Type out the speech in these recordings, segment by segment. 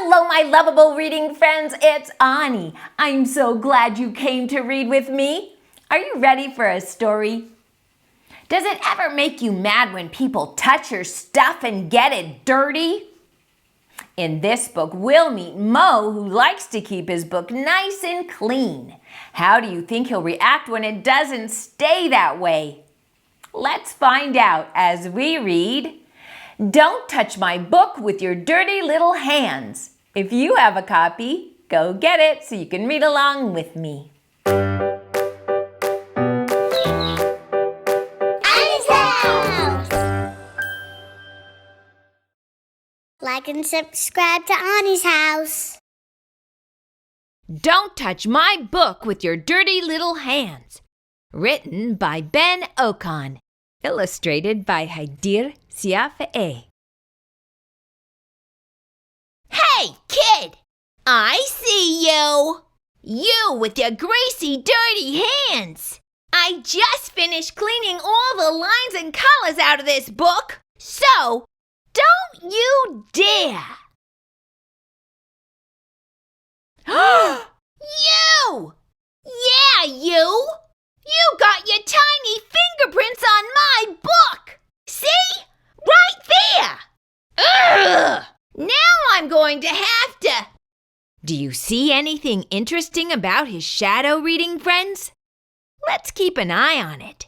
Hello, my lovable reading friends. It's Awnie. I'm so glad you came to read with me. Are you ready for a story? Does it ever make you mad when people touch your stuff and get it dirty? In this book, we'll meet Mo, who likes to keep his book nice and clean. How do you think he'll react when it doesn't stay that way? Let's find out as we read, Don't touch my book with your dirty little hands. If you have a copy, go get it so you can read along with me. Like and subscribe to Awnie's house. Don't touch my book with your dirty little hands. Written by Ben Okon. Illustrated by Khaidir, Sayfei. Hey, kid! I see you! You with your greasy, dirty hands! I just finished cleaning all the lines and colors out of this book, so don't you dare! You! Yeah, you! You got your tiny fingerprints on my book! See? Right there! Ugh! Now I'm going to have to... Do you see anything interesting about his shadow reading, friends? Let's keep an eye on it.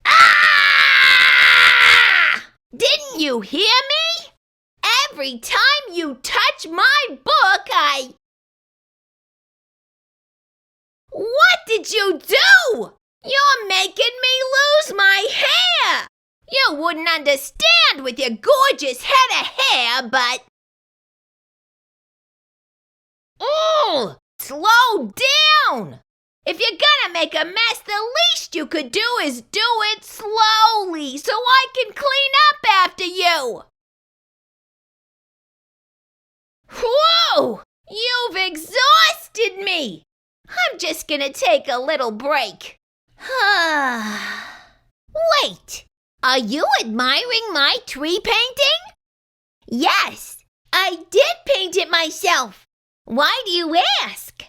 Ah! Didn't you hear me? Every time you touch my book, What did you do? You're making me lose my hair! You wouldn't understand with your gorgeous head of hair, but... Oh, slow down! If you're gonna make a mess, the least you could do is do it slowly so I can clean up after you. Whoa! You've exhausted me! I'm just gonna take a little break. Wait! Are you admiring my tree painting? Yes, I did paint it myself. Why do you ask?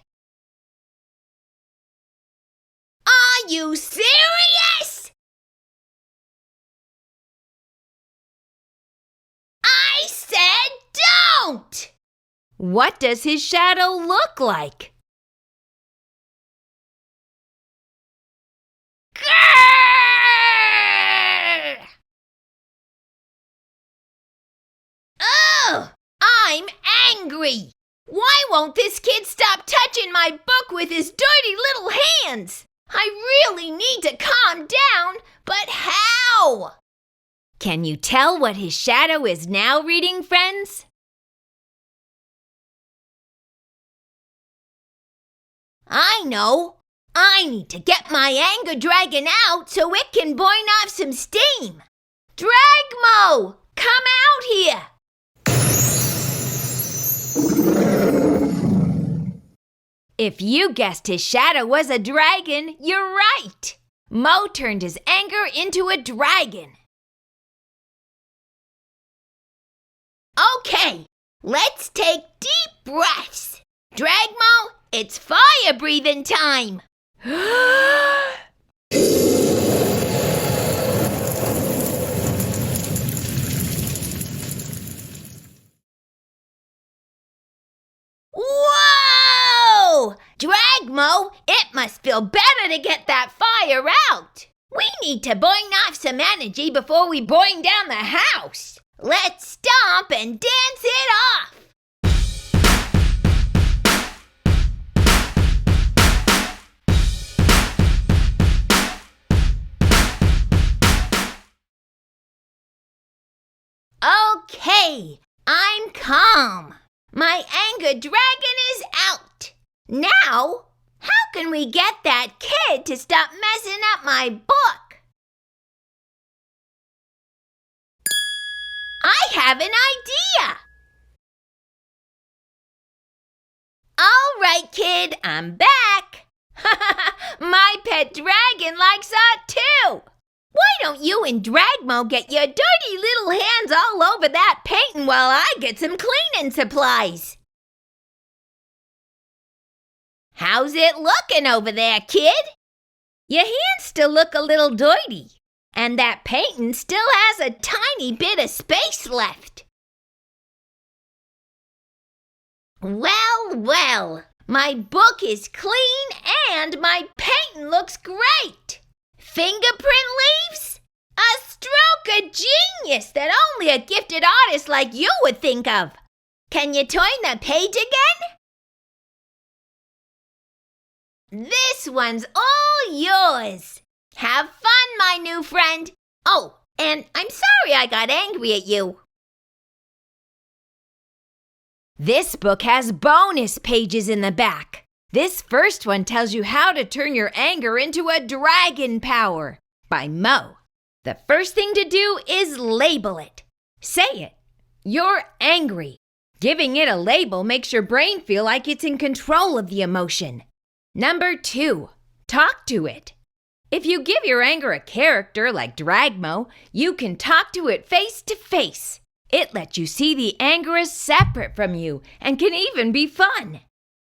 Are you serious? I said don't! What does his shadow look like? Oh, I'm angry. Why won't this kid stop touching my book with his dirty little hands? I really need to calm down, but how? Can you tell what his shadow is now reading, friends? I know. I need to get my anger dragon out so it can burn off some steam. DragMo, come out here. If you guessed his shadow was a dragon, you're right. Mo turned his anger into a dragon. Okay, let's take deep breaths. DragMo, it's fire breathing time. Whoa! DragMo, it must feel better to get that fire out. We need to burn off some energy before we burn down the house. Let's stomp and dance it off. Okay, I'm calm. My anger dragon is out. Now, how can we get that kid to stop messing up my book? I have an idea. All right, kid, I'm back. My pet dragon likes art too. Why don't you and DragMo get your dirty little hands all over that painting while I get some cleaning supplies? How's it looking over there, kid? Your hands still look a little dirty, and that painting still has a tiny bit of space left. Well, well, my book is clean and my painting looks great. Fingerprint leaves? A stroke of genius that only a gifted artist like you would think of. Can you turn the page again? This one's all yours. Have fun, my new friend. Oh, and I'm sorry I got angry at you. This book has bonus pages in the back. This first one tells you how to turn your anger into a dragon power by Mo. The first thing to do is label it. Say it. You're angry. Giving it a label makes your brain feel like it's in control of the emotion. Number 2, talk to it. If you give your anger a character like DragMo, you can talk to it face to face. It lets you see the anger as separate from you and can even be fun.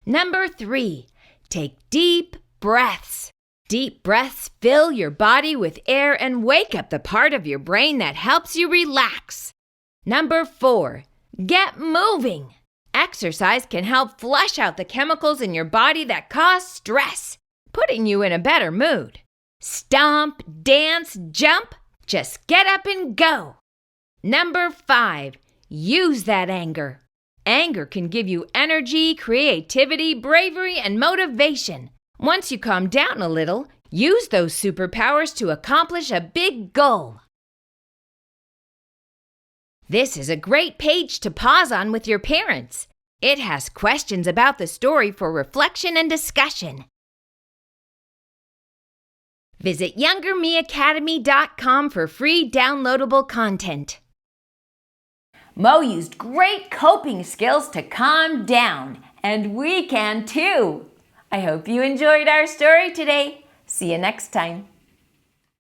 Number 3, take deep breaths. Deep breaths fill your body with air and wake up the part of your brain that helps you relax. Number 4, get moving. Exercise can help flush out the chemicals in your body that cause stress, putting you in a better mood. Stomp, dance, jump, just get up and go. Number 5, use that anger. Anger can give you energy, creativity, bravery, and motivation. Once you calm down a little, use those superpowers to accomplish a big goal. This is a great page to pause on with your parents. It has questions about the story for reflection and discussion. Visit YoungerMeAcademy.com for free downloadable content. Mo used great coping skills to calm down, and we can too. I hope you enjoyed our story today. See you next time.